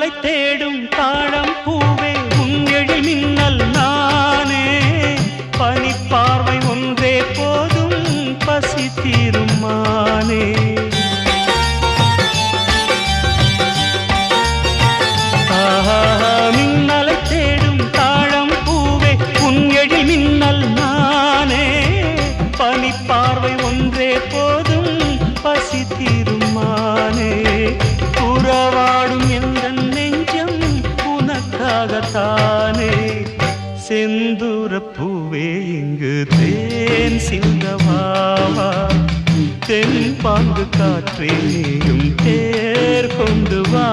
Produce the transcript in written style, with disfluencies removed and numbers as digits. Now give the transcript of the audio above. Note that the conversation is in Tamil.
மின்னலை தேடும் தாழம் பூவே உன் எழில் மின்னல் நானே பனிப்பார்வை ஒன்றே போதும் பசி தீரும் மானே மின்னலை தேடும் தாழம் பூவே உன் எழில் மின்னல் நானே பனிப்பார்வை ஒன்றே போதும் பசி தீரும் மானே உறவாடும் எந்த நெஞ்சம் உனக்காகத்தானே செந்தூர பூவே இங்கு தேன் சிந்தவாவா தென் பாங்கு காற்றே நீயும் தேர் கொண்டு வா